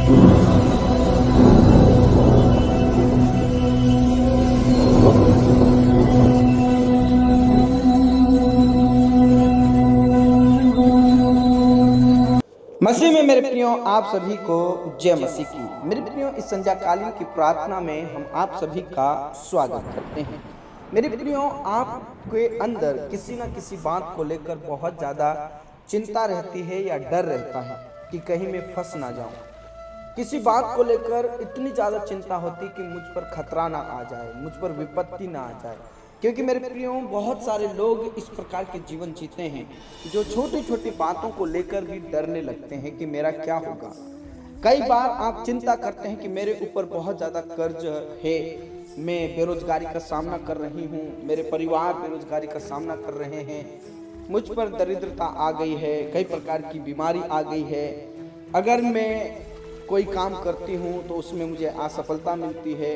मसीह में मेरे प्रियो आप सभी को जय मसीह की। मेरे प्रियो इस संध्याकालीन की प्रार्थना में हम आप सभी का स्वागत करते हैं। मेरे प्रियो आपके अंदर किसी न किसी बात को लेकर बहुत ज़्यादा चिंता रहती है या डर रहता है कि कहीं मैं फंस ना जाऊं। किसी बात को लेकर इतनी ज़्यादा चिंता होती कि मुझ पर खतरा ना आ जाए, मुझ पर विपत्ति ना आ जाए। क्योंकि मेरे प्रियो बहुत सारे लोग इस प्रकार के जीवन जीते हैं जो छोटी छोटी बातों को लेकर भी डरने लगते हैं कि मेरा क्या होगा। कई बार आप चिंता करते हैं कि मेरे ऊपर बहुत ज़्यादा कर्ज है, मैं बेरोजगारी का सामना कर रही हूँ, मेरे परिवार बेरोजगारी का सामना कर रहे हैं, मुझ पर दरिद्रता आ गई है, कई प्रकार की बीमारी आ गई है, अगर मैं कोई काम करती हूँ तो उसमें मुझे असफलता मिलती है।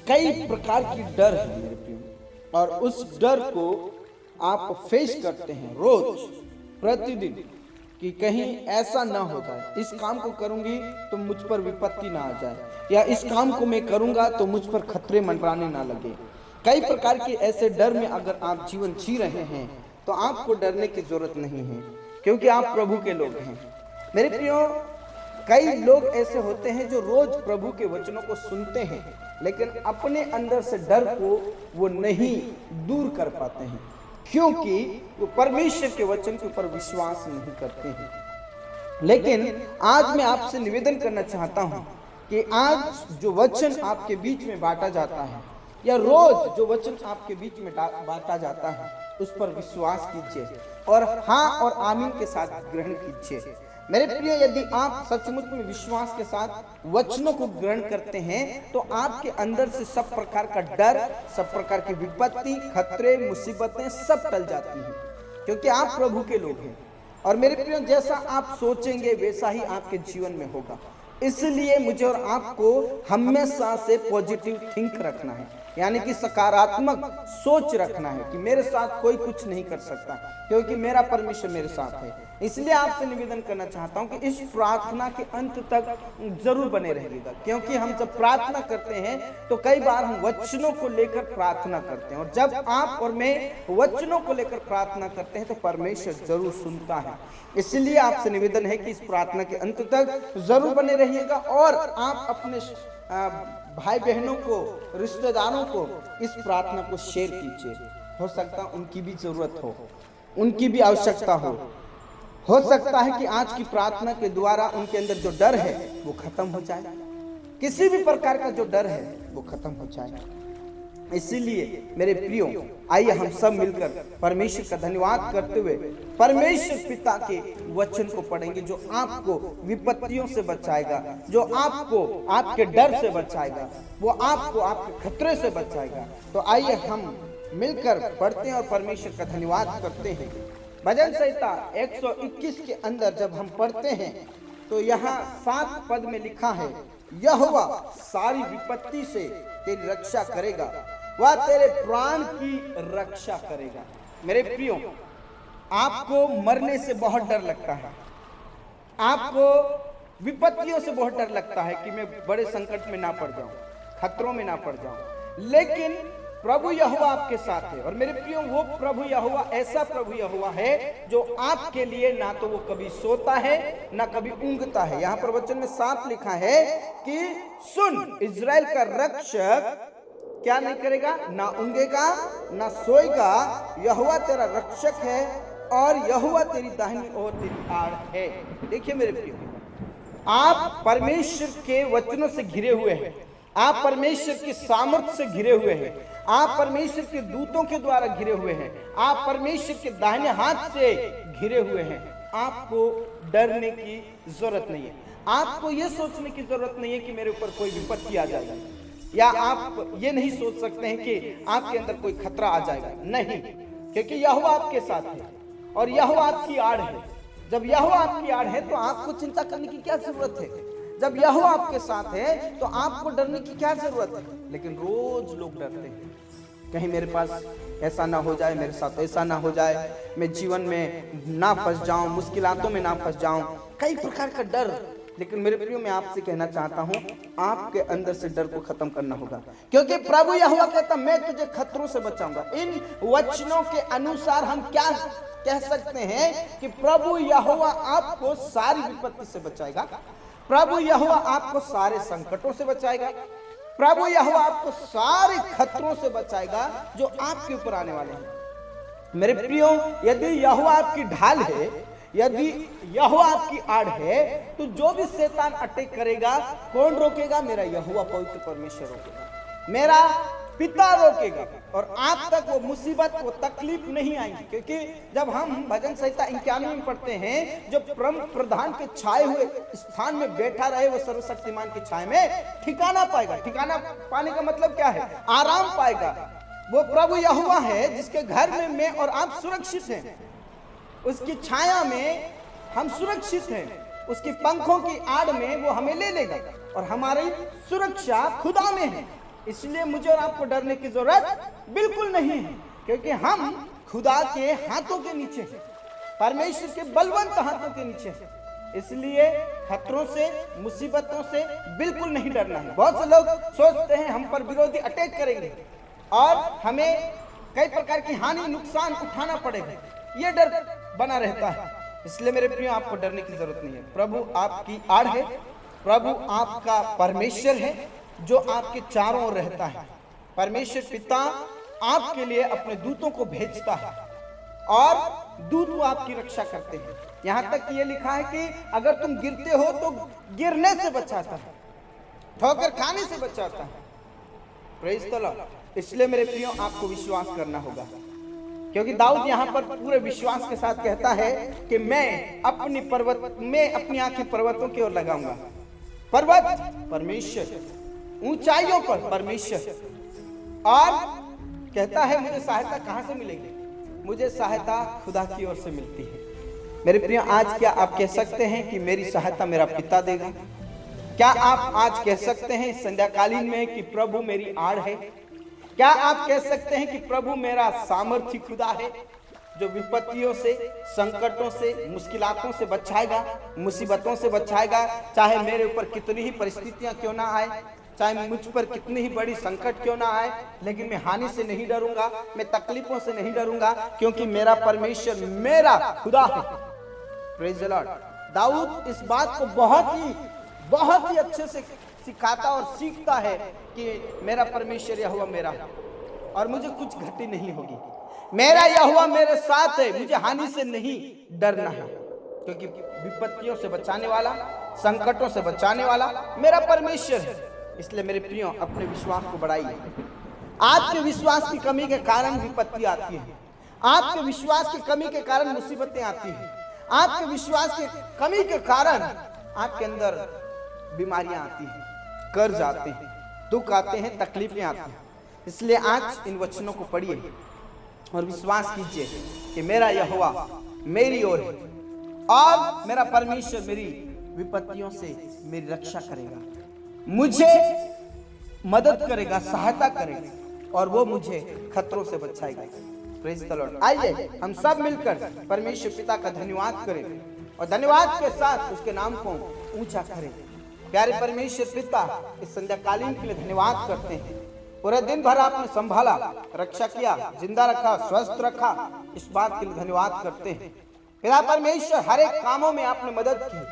कई प्रकार की डर है मेरे प्रियो, और उस डर को आप फेस करते हैं रोज प्रतिदिन कि कहीं ऐसा ना हो जाए, इस काम को करूंगी तो मुझ पर विपत्ति ना आ जाए, या इस काम को मैं करूंगा तो मुझ पर खतरे मंडराने ना लगे। कई प्रकार के ऐसे डर में अगर आप जीवन जी रहे हैं तो आपको डरने की जरूरत नहीं है, क्योंकि आप प्रभु के लोग हैं। मेरे प्रियो, कई लोग ऐसे होते हैं जो रोज प्रभु के वचनों को सुनते हैं लेकिन अपने अंदर से डर को वो नहीं दूर कर पाते हैं, क्योंकि वो परमेश्वर के वचन के ऊपर विश्वास नहीं करते हैं। लेकिन आज मैं आपसे निवेदन करना चाहता हूं कि आज जो वचन आपके बीच में बांटा जाता है या रोज जो वचन आपके बीच में बांटा जाता है उस पर विश्वास कीजिए और हाँ और आमीन के साथ ग्रहण कीजिए। मेरे प्रिय, यदि आप सचमुच में विश्वास के साथ वचनों को ग्रहण करते हैं तो आपके अंदर से सब प्रकार का डर, सब प्रकार की विपत्ति, खतरे, मुसीबतें सब टल जाती हैं, क्योंकि आप प्रभु के लोग हैं। और मेरे प्रिय, जैसा आप सोचेंगे वैसा ही आपके जीवन में होगा। इसलिए मुझे और आपको हमेशा से पॉजिटिव थिंक रखना है, यानी कि सकारात्मक सोच रखना है कि मेरे साथ कोई कुछ नहीं कर सकता, क्योंकि मेरा परमेश्वर मेरे साथ है। इसलिए आपसे निवेदन करना चाहता हूं कि इस प्रार्थना के अंत तक जरूर बने रहिएगा, क्योंकि हम जब प्रार्थना करते हैं तो कई बार हम वचनों को लेकर प्रार्थना करते हैं, और जब आप और मैं वचनों को लेकर प्रार्थना करते हैं तो परमेश्वर जरूर सुनता है। इसलिए आपसे निवेदन है कि इस प्रार्थना के अंत तक जरूर बने रहिएगा और आप अपने भाई बहनों को, रिश्तेदारों को इस प्रार्थना को शेयर कीजिए। हो सकता है उनकी भी जरूरत हो, उनकी भी आवश्यकता हो सकता है कि आज की प्रार्थना के द्वारा उनके अंदर जो डर है वो खत्म हो जाए, किसी भी प्रकार का जो डर है वो खत्म हो जाए। इसीलिए मेरे प्रियो, आइए हम सब मिलकर परमेश्वर का धन्यवाद करते हुए परमेश्वर पिता के वचन को पढ़ेंगे, जो आपको विपत्तियों से बचाएगा, जो आपको आपके डर से बचाएगा, वो आपको आपके खतरे से बचाएगा। तो आइए हम मिलकर पढ़ते हैं और परमेश्वर का धन्यवाद करते हैं। भजन संहिता 121 के अंदर जब हम पढ़ते हैं तो यहाँ 7 पद में लिखा है, यहोवा सारी विपत्ति से तेरी रक्षा करेगा, वह तेरे प्राण की रक्षा करेगा। मेरे प्रियो, आपको मरने से बहुत डर लगता है, आपको विपत्तियों से बहुत डर लगता है कि मैं बड़े संकट में ना पड़ जाऊं, खतरों में ना पड़ जाऊं, लेकिन प्रभु यहोवा आपके साथ है। और मेरे प्रियो, वो प्रभु यहोवा ऐसा प्रभु यहोवा है जो आपके लिए ना तो वो कभी सोता है ना कभी ऊँघता है। यहाँ पर वचन में साफ लिखा है कि सुन, इज़राइल का रक्षक क्या नहीं करेगा, ना ऊँघेगा ना सोएगा, यहोवा तेरा रक्षक है और यहोवा तेरी दाहिनी ओर तेरी आड़ है। देखिए मेरे प्रियो, आप परमेश्वर के वचनों से घिरे हुए हैं, आप परमेश्वर की सामर्थ्य से घिरे हुए हैं, आप परमेश्वर के दूतों के द्वारा घिरे हुए हैं, आप परमेश्वर के दाहिने हाथ से घिरे हुए हैं। आपको डरने की जरूरत नहीं है, आपको यह सोचने की जरूरत नहीं है कि मेरे ऊपर कोई विपत्ति आ जाएगा, या आप ये नहीं सोच सकते हैं कि आपके अंदर कोई खतरा आ जाएगा। नहीं, क्योंकि यहोवा आपके साथ है और यहोवा आपकी आड़ है। जब यहोवा आपकी आड़ है तो आपको चिंता करने की क्या जरूरत है? जब यहोवा आपके साथ है तो आपको डरने की क्या जरूरत है? लेकिन रोज लोग डरते हैं, कहीं मेरे पास ऐसा ना हो जाए, मेरे साथ ऐसा ना हो जाए, मैं जीवन में ना फंस जाऊं, मुश्किलातों में ना फंस जाऊं। कई प्रकार का डर लेकिन मेरे प्रियो मैं आपसे कहना चाहता हूं, आपके अंदर से डर को खत्म करना होगा, क्योंकि प्रभु यहोवा कहता मैं तुझे खतरों से बचाऊंगा। इन वचनों के अनुसार हम क्या कह सकते हैं कि प्रभु यहोवा आपको सारी विपत्ति से बचाएगा, प्रभु यहोवा आपको सारे संकटों से बचाएगा, प्रभु यहोवा आपको सारे खतरों से बचाएगा जो आपके ऊपर आने वाले हैं। मेरे प्रियो, यदि यहोवा आपकी ढाल है, यदि यहोवा आपकी आड़ है, तो जो भी शैतान अटैक करेगा कौन रोकेगा? मेरा यहोवा पवित्र परमेश्वर रोकेगा, मेरा पिता रोकेगा, और आप तक वो मुसीबत वो तकलीफ नहीं आएगी। क्योंकि जब हम भजन संहिता 91 में पढ़ते हैं, जो परम प्रधान के छाए हुए स्थान में बैठा रहे वो सर्वशक्तिमान की छाया में ठिकाना पाएगा। ठिकाना पाने का मतलब क्या है? आराम पाएगा। वो प्रभु यहोवा है जिसके घर में मैं और आप सुरक्षित हैं, उसकी छाया में हम सुरक्षित हैं, उसकी पंखों की आड़ में वो हमें ले लेगा, और हमारी सुरक्षा खुदा में है। इसलिए मुझे और आपको डरने की जरूरत बिल्कुल नहीं है, क्योंकि हम खुदा के हाथों के नीचे हैं, परमेश्वर के बलवंत हाथों के नीचे हैं। इसलिए खतरों से, मुसीबतों से बिल्कुल नहीं डरना है। बहुत से लोग सोचते हैं हम पर विरोधी अटैक करेंगे और हमें कई प्रकार की हानि नुकसान उठाना पड़ेगा, ये डर बना रहता है। इसलिए मेरे प्रियो आपको डरने की जरूरत नहीं है। प्रभु आपकी आड़ है, प्रभु आपका परमेश्वर है जो आपके चारों ओर रहता है। परमेश्वर पिता आपके लिए अपने दूतों को भेजता है और दूत वो आपकी रक्षा करते हैं। यहां तक ये लिखा है कि अगर तुम गिरते हो तो गिरने से बचाता है, ठोकर खाने से बचाता है। Praise the Lord. इसलिए मेरे प्रियो आपको विश्वास करना होगा, क्योंकि दाऊद यहाँ पर पूरे विश्वास के साथ कहता है कि मैं अपनी आंखें पर्वतों की ओर लगाऊंगा। पर्वत परमेश्वर, ऊंचाइयों पर परमेश्वर, और कहता है मुझे सहायता कहां से मिलेगी? मुझे सहायता खुदा की ओर से मिलती है। मेरे प्रिय, आज क्या आप कह सकते हैं कि मेरी सहायता मेरा पिता देगा? क्या आप आज कह सकते हैं संध्याकालीन में कि प्रभु मेरी आड़ है? क्या आप कह सकते हैं कि प्रभु मेरा सामर्थी खुदा है जो विपत्तियों से, संकटों से, मुश्किलातों से बचाएगा, मुसीबतों से बचाएगा? चाहे मेरे ऊपर कितनी ही परिस्थितियां क्यों ना आए, चाहे मुझ पर कितनी ही बड़ी संकट क्यों ना आए, लेकिन मैं हानि से नहीं डरूंगा, मैं तकलीफों से नहीं डरूंगा, क्योंकि मेरा परमेश्वर मेरा खुदा है। Praise the Lord. दाऊद इस बात को बहुत ही अच्छे से सिखाता और सीखता है कि मेरा परमेश्वर यहोवा मेरा है और मुझे कुछ घटी नहीं होगी। मेरा यहोवा मेरे साथ है, मुझे हानि से नहीं डरना है, क्योंकि विपत्तियों से बचाने वाला, संकटों से बचाने वाला मेरा परमेश्वर है। इसलिए मेरे प्रियो अपने विश्वास को बढ़ाइए। आपके विश्वास की कमी के कारण विपत्ति आती है, आपके विश्वास की कमी के कारण मुसीबतें आती हैं, आपके विश्वास की कमी के कारण आपके अंदर बीमारियां आती हैं, कर्ज आते हैं, दुख आते हैं, तकलीफें आती हैं। इसलिए आज इन वचनों को पढ़िए और विश्वास कीजिए कि मेरा यहोवा मेरी ओर है और मेरा परमेश्वर मेरी विपत्तियों से मेरी रक्षा करेगा, मुझे मदद करेगा, सहायता करेगा, और वो मुझे खतरों से बचाएगा। Praise the Lord. आइए हम सब मिलकर परमेश्वर पिता का धन्यवाद करें और धन्यवाद के साथ उसके नाम को ऊंचा करें। प्यारे परमेश्वर पिता, इस संध्याकालीन के लिए धन्यवाद करते हैं। पूरे दिन भर आपने संभाला, रक्षा किया, जिंदा रखा, स्वस्थ रखा, इस बात के लिए धन्यवाद करते हैं। पिता परमेश्वर, हर एक कामों में आपने मदद की।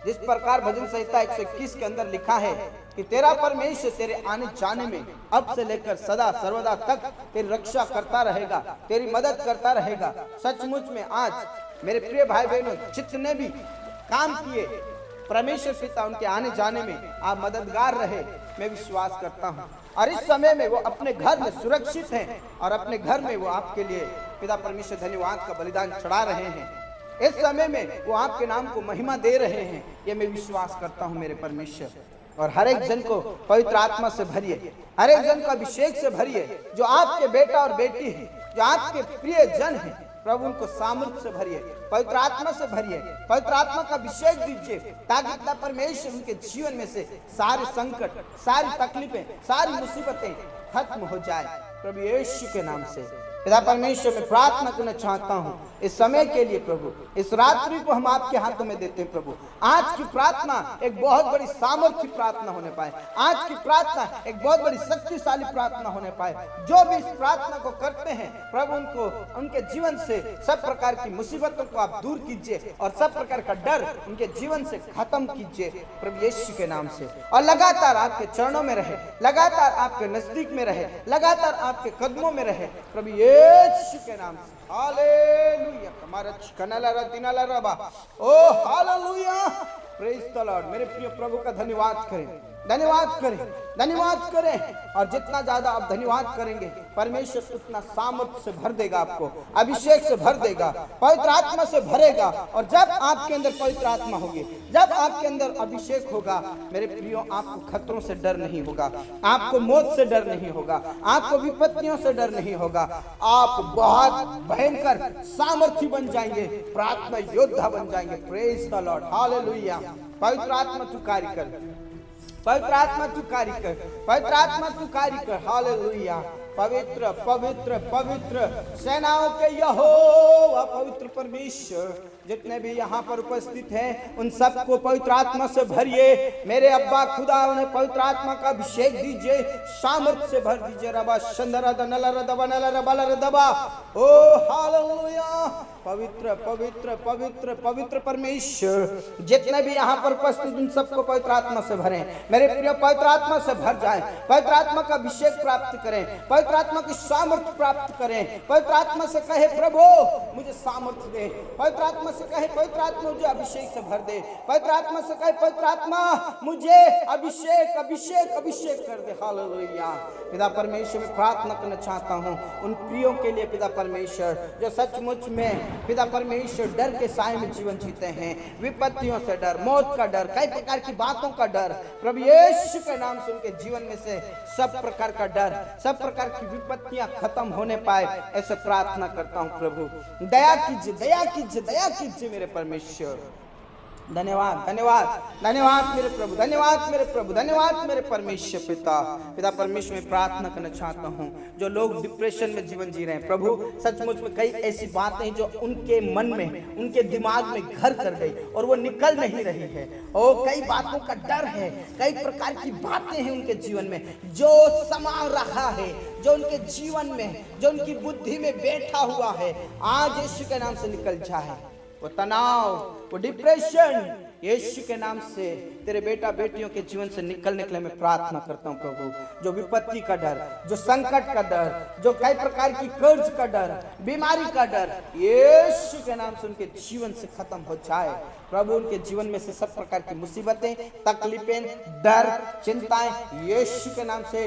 जिस प्रकार भजन संहिता 121 के अंदर लिखा है कि तेरा परमेश्वर तेरे आने जाने में अब से लेकर सदा सर्वदा तक तेरी रक्षा करता रहेगा, तेरी मदद करता रहेगा। सचमुच में आज मेरे प्रिय भाई बहनों, जितने भी काम किए परमेश्वर पिता उनके आने जाने में आप मददगार रहे, मैं विश्वास करता हूँ। और इस समय में वो अपने घर में सुरक्षित हैं और अपने घर में वो आपके लिए पिता परमेश्वर धन्यवाद का बलिदान चढ़ा रहे हैं। इस समय में वो आपके नाम को महिमा दे रहे हैं, ये मैं विश्वास करता हूँ मेरे परमेश्वर। और हर एक जन को पवित्र आत्मा से भरिए, हर एक जन को अभिषेक से भरिए। जो आपके बेटा और बेटी हैं, जो आपके प्रिय जन हैं, प्रभु उनको सामर्थ्य से भरिए, पवित्र आत्मा से भरिए, पवित्र आत्मा का अभिषेक दीजिए, ताकि पिता परमेश्वर उनके जीवन में से सारे संकट, सारी तकलीफें, सारी मुसीबतें खत्म हो जाए। प्रभु यीशु के नाम से पिता परमेश्वर मैं प्रार्थना करना चाहता हूँ इस समय के लिए प्रभु, इस रात्रि को हम आपके हाथों में देते हैं प्रभु। आज की प्रार्थना एक बहुत बड़ी सामर्थ्य प्रार्थना होने पाए, आज की प्रार्थना एक बहुत बड़ी शक्तिशाली प्रार्थना होने पाए। जो भी इस प्रार्थना को करते हैं प्रभु, उनको उनके जीवन से सब प्रकार की मुसीबतों को आप दूर कीजिए और सब प्रकार का डर उनके जीवन से खत्म कीजिए प्रभु यीशु के नाम से। और लगातार आपके चरणों में रहे, लगातार आपके नजदीक में रहे, लगातार आपके कदमों में रहे प्रभु यीशु के नाम से। हालेलुया। हमारा कनला रतिनला रबा, ओ हालेलुया, प्रेज द लॉर्ड। मेरे प्रिय प्रभु का धन्यवाद करें, धन्यवाद करें, धन्यवाद करें। और जितना ज्यादा आप धन्यवाद करेंगे परमेश्वर उतना सामर्थ्य से भर देगा, आपको अभिषेक से भर देगा, पवित्र आत्मा से भरेगा। और जब आपके अंदर पवित्र आत्मा होगी, जब आपके अंदर अभिषेक होगा मेरे प्रियो, आपको खतरों से डर नहीं होगा, आपको मौत से डर नहीं होगा, आपको विपत्तियों से डर नहीं होगा। आप बहुत भयंकर सामर्थ्य बन जाएंगे, प्रार्थना योद्धा बन जाएंगे। Praise the Lord, hallelujah. पवित्र आत्मा तू कार्य कर, पवित्र आत्मा तू कार्य कर, पवित्र आत्मा तू कार्य कर। हालेलुया। पवित्र पवित्र पवित्र सेनाओं के यहोवा पवित्र परमेश्वर, जितने भी यहाँ पर उपस्थित हैं उन सबको पवित्र आत्मा से भरिए। मेरे अब्बा खुदा उन्हें पवित्र आत्मा का अभिषेक दीजिए, सामर्थ्य से भर दीजिए। रबा शंदरा दनला दबा नला रबा दबा, ओ हालेलुया। पवित्र पवित्र पवित्र पवित्र परमेश्वर, जितने भी यहाँ पर उपस्थित उन सबको पवित्र आत्मा से भरें। मेरे प्रिय पवित्र आत्मा से भर जाए, पवित्र आत्मा का अभिषेक प्राप्त करें, पवित्र आत्मा की सामर्थ्य प्राप्त करें। पवित्र आत्मा से कहे प्रभु मुझे सामर्थ्य दे, पवित्र आत्मा से कहे पवित्र आत्मा मुझे अभिषेक से भर दे, पवित्र आत्मा से कहे पवित्र आत्मा मुझे अभिषेक अभिषेक अभिषेक कर दे। हालेलुया। पिता परमेश्वर मैं प्रार्थना करना चाहता हूँ उन प्रियों के लिए पिता परमेश्वर, जो सचमुच में पिता परमेश्वर डर के साए में जीवन जीते हैं, विपत्तियों से डर, मौत का डर, कई प्रकार की बातों का डर प्रभु यीशु के नाम से उनके जीवन में से सब प्रकार का डर, सब प्रकार की विपत्तियां खत्म होने पाए, ऐसे प्रार्थना करता हूं प्रभु। दया कीजिए, दया कीजिए, दया कीजिए मेरे परमेश्वर। धन्यवाद धन्यवाद धन्यवाद मेरे प्रभु, धन्यवाद मेरे प्रभु, धन्यवाद मेरे परमेश्वर। पिता पिता परमेश्वर में प्रार्थना करना चाहता हूँ जो लोग डिप्रेशन में जीवन जी रहे हैं प्रभु, सचमुच में कई ऐसी बातें जो उनके मन में, उनके दिमाग में घर कर गई और वो निकल नहीं रही है। और कई बातों का डर है, कई प्रकार की बातें हैं उनके जीवन में जो समा रहा है, जो उनके जीवन में, जो उनकी बुद्धि में बैठा हुआ है, आज यीशु के नाम से निकल जाए। वो तनाव, वो डिप्रेशन यीशु के नाम से तेरे बेटा बेटियों के जीवन से निकलने के लिए मैं प्रार्थना करता हूँ प्रभु। जो विपत्ति का डर, जो संकट का डर, जो कई प्रकार की कर्ज का डर, बीमारी का डर, यीशु के नाम से उनके जीवन से खत्म हो जाए प्रभु। उनके जीवन में से सब प्रकार की मुसीबतें, तकलीफें, डर, चिंताएं यीशु के नाम से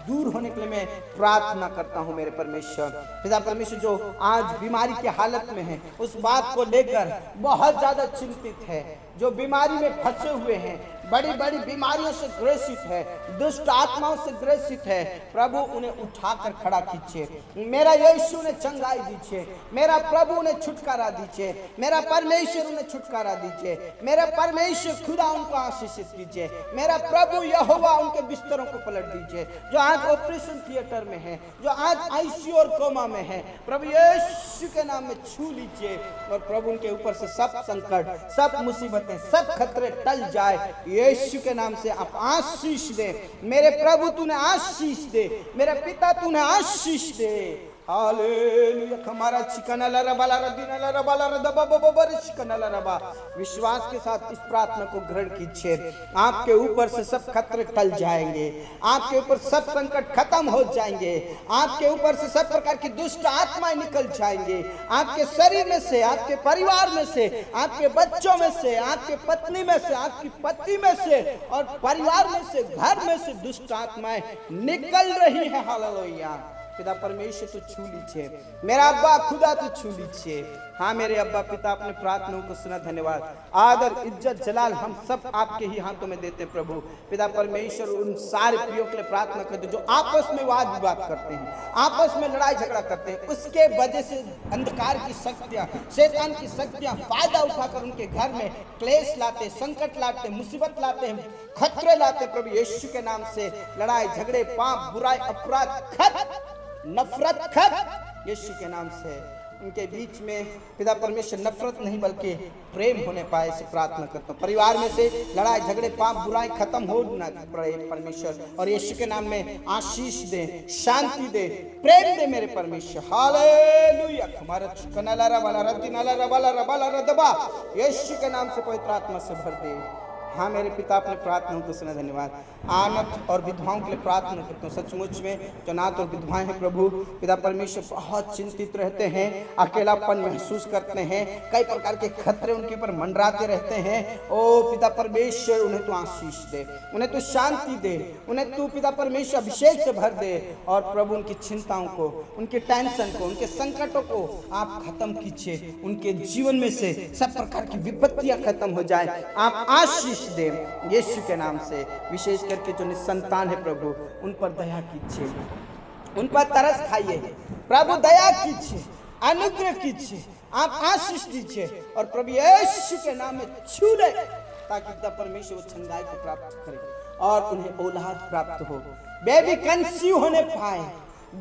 दूर होने के लिए मैं प्रार्थना करता हूँ मेरे परमेश्वर। पिता परमेश्वर जो आज बीमारी की हालत में है, उस बात को लेकर बहुत ज्यादा चिंतित है, जो बीमारी में फंसे हुए हैं, बड़ी बड़ी बीमारियों से ग्रसित है, दुष्ट आत्माओं से ग्रसित है प्रभु, उन्हें उठाकर खड़ा कीजिए। मेरा यीशु ने चंगाई दीजिए, मेरा प्रभु ने छुटकारा दीजिए, मेरा परमेश्वर उन्हें छुटकारा दीजिए, मेरा परमेश्वर खुदा उनको आशीषित कीजिए, मेरा प्रभु यहोवा उनके बिस्तरों को पलट दीजिए। जो आज ऑपरेशन थिएटर में है, जो आज आईसीयू और कोमा में है, प्रभु यीशु के नाम में छू लीजिए और प्रभु उनके ऊपर से सब संकट, सब मुसीबतें, सब खतरे टल जाए यीशु के नाम से। आप आशीष दे मेरे प्रभु, तूने आशीष दे मेरे पिता, तूने आशीष दे। हालेलुया। हमारा चिकनला रबाला रदिनला रबाला रदबा बबबर चिकनला रबा। विश्वास के साथ इस प्रार्थना को ग्रहण कीजिए। आपके ऊपर से सब खतरे टल जाएंगे, आपके ऊपर सब संकट खत्म हो जाएंगे, आपके ऊपर से सब प्रकार की दुष्ट आत्माएं निकल जाएंगे, आपके शरीर में से, आपके परिवार में से, आपके बच्चों में से, आपके पत्नी में से, आपकी पति में से और परिवार में से, घर में से दुष्ट आत्माएं निकल रही है। हालेलुया। पिता परमेश्वर तू छू लीजिए, मेरा अब्बा खुदा तू छू लीजिए। हाँ मेरे अब्बा पिता, अपने प्रार्थनाओं को सुना। धन्यवाद, आदर, इज्जत, जलाल हम सब आपके ही हाथों में देते प्रभु। पिता परमेश्वर उन सारे प्रियों के लिए प्रार्थना करते जो आपस में वाद विवाद करते हैं, आपस में लड़ाई झगड़ा करते हैं, उसके वजह से अंधकार की शक्तियां, शैतान की शक्तियां फायदा उठाकर उनके घर में क्लेश लाते, संकट लाते, मुसीबत लाते हैं, खतरे लाते प्रभु यीशु के नाम से। लड़ाई झगड़े, पाप, बुराई, अपराध खत्म, नफरत खत्म, यीशु के नाम से उनके बीच में पिता परमेश्वर नफरत नहीं बल्कि प्रेम होने पाए, इसे प्रार्थना करता हूँ। परिवार में से लड़ाई झगड़े पाप बुराई खत्म हो न पड़े परमेश्वर, और यीशु के नाम में आशीष दे, शांति दे, प्रेम दे मेरे परमेश्वर। हालेलुया। हमारा कनाला रबाला रति नाला रबाला रबाला रदबा यीशु के नाम से पवित्र आत्मा से भर दे। हाँ मेरे पिता, अपने प्रार्थनाओं को सुना। धन्यवाद। अनाथ और विधवाओं के लिए प्रार्थना करता हूँ। सचमुच में जो अनाथ और विधवाएं हैं प्रभु पिता परमेश्वर बहुत चिंतित रहते हैं, अकेलापन महसूस करते हैं, कई प्रकार के खतरे उनके ऊपर मंडराते रहते हैं। ओ पिता परमेश्वर, उन्हें तू आशीष दे, उन्हें तू शांति दे, उन्हें तू पिता परमेश्वर अभिषेक से भर दे। और प्रभु उनकी चिंताओं को, उनके टेंशन को, उनके संकटों को आप खत्म कीजिए। उनके जीवन में से सब प्रकार की विपत्तियां खत्म हो जाए। आप आशीष दे यीशु के नाम से। विशेष करके जो निसंतान है प्रभु, उन पर दया कीजिए, उन पर तरस खाइए प्रभु, दया कीजिए, अनुग्रह कीजिए, आप आशीष दीजिए। और प्रभु यीशु के नाम में छू ले, ताकि पिता परमेश्वर वो चंगाई को प्राप्त करे और उन्हें औलाद प्राप्त हो, बेबी कंसीव होने पाए,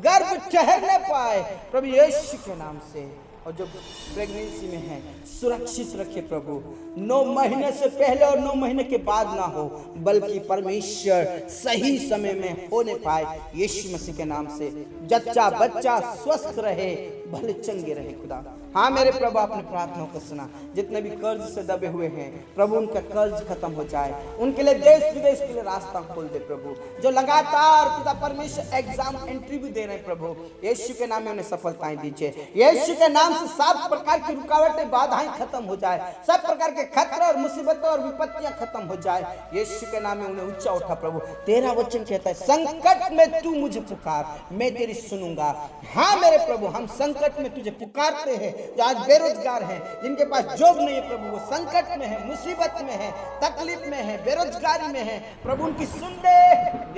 गर्भ ठहरने पाए प्रभु यीशु के नाम से। और जो प्रेगनेंसी में है सुरक्षित रखे प्रभु, 9 महीने से पहले और 9 महीने के बाद ना हो, बल्कि परमेश्वर सही समय में होने पाए यीशु मसीह के नाम से। जच्चा बच्चा स्वस्थ रहे, भले चंगे रहे खुदा। हाँ मेरे प्रभु, अपने प्रार्थनाओं को सुना। जितने भी कर्ज से दबे हुए हैं प्रभु, उनका कर्ज खत्म हो जाए, उनके लिए देश विदेश के लिए रास्ता खोल दे प्रभु। जो लगातार पिता परमेश्वर एग्जाम एंट्री भी दे रहे हैं प्रभु, यीशु के नाम में उन्हें सफलताएं दीजिए। यीशु के नाम से सब प्रकार की रुकावटें बाधाएं खत्म हो जाए, सब प्रकार के खतरे और मुसीबतें और विपत्तियां खत्म हो जाए। यीशु के नाम में उन्हें ऊंचा उठा प्रभु। तेरा वचन कहता है संकट में तू मुझे पुकार, मैं तेरी सुनूंगा। हाँ मेरे प्रभु, हम संकट में तुझे पुकारते हैं। जो आज बेरोजगार हैं, जिनके पास जॉब नहीं है प्रभु, वो संकट में है, मुसीबत में है, तकलीफ में है, बेरोजगारी में है प्रभु, उनकी सुन दे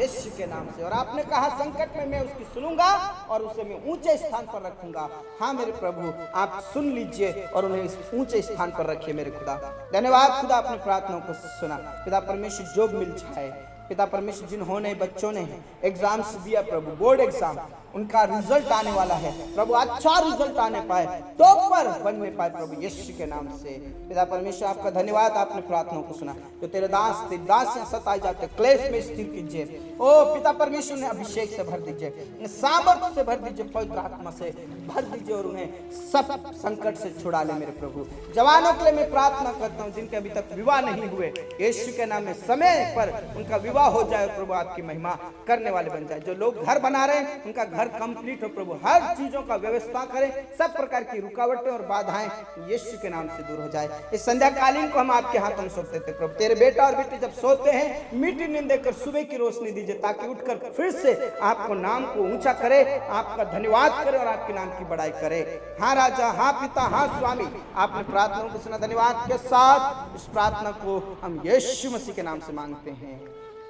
यीशु के नाम से। और आपने कहा संकट में मैं उसकी सुनूंगा और उसे मैं ऊंचे स्थान पर रखूंगा। हाँ मेरे प्रभु, आप सुन लीजिए और उन्हें इस ऊंचे स्थान पर रखिए मेरे खुदा। धन्यवाद खुदा, अपनी प्रार्थनाओं को सुना। पिता परमेश्वर जॉब मिल जाए पिता परमेश्वर। जिन्होंने बच्चों ने एग्जाम्स दिया प्रभु, बोर्ड एग्जाम, उनका रिजल्ट आने वाला है प्रभु, अच्छा रिजल्ट आने पाए, टॉपर बनने पाए प्रभु यीशु के नाम से। पिता परमेश्वर आपका धन्यवाद, आपने प्रार्थनाओं को सुना। जो तेरे दास तेरी दासियां सताए जाते क्लेश में स्थिर कीजिए। ओ पिता परमेश्वर ने अभिषेक से भर दीजिए, सामर्थ्य से भर दीजिए, पवित्र आत्मा से भर दीजिए और उन्हें सब संकट से छुड़ा ले मेरे प्रभु। जवानों के लिए मैं प्रार्थना करता हूँ जिनके अभी तक विवाह नहीं हुए, यीशु के नाम में समय पर उनका विवाह हो जाए प्रभु, आपकी महिमा करने वाले बन जाए। जो लोग घर बना रहे हैं उनका घर कंप्लीट हो प्रभु, हर चीजों का व्यवस्था करें, सब प्रकार की रुकावटें और बाधाएं यीशु के नाम से दूर हो जाए। इस संध्याकालीन को हम आपके हाथों में सौंप देते प्रभु। तेरे बेटा और बेटी जब सोते हैं मीठी नींद देकर सुबह की रोशनी दीजिए, ताकि उठकर फिर से आपको नाम को ऊंचा करे, आपका धन्यवाद करे और आपके नाम की बड़ाई करे। हाँ राजा, हाँ पिता, हाँ स्वामी, आपने प्रार्थनाओं को सुना। धन्यवाद के साथ इस प्रार्थना को हम यीशु मसीह के नाम से मांगते हैं,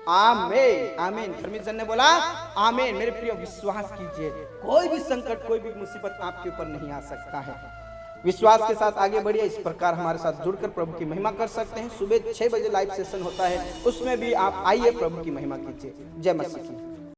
आमीन आमीन। धर्मीजन ने बोला आमीन। मेरे प्रिय विश्वास कीजिए, कोई भी संकट, कोई भी मुसीबत आपके ऊपर नहीं आ सकता है। विश्वास के साथ आगे बढ़िए। इस प्रकार हमारे साथ जुड़कर प्रभु की महिमा कर सकते हैं। सुबह 6 बजे लाइव सेशन होता है, उसमें भी आप आइए, प्रभु की महिमा कीजिए। जय मसीह की।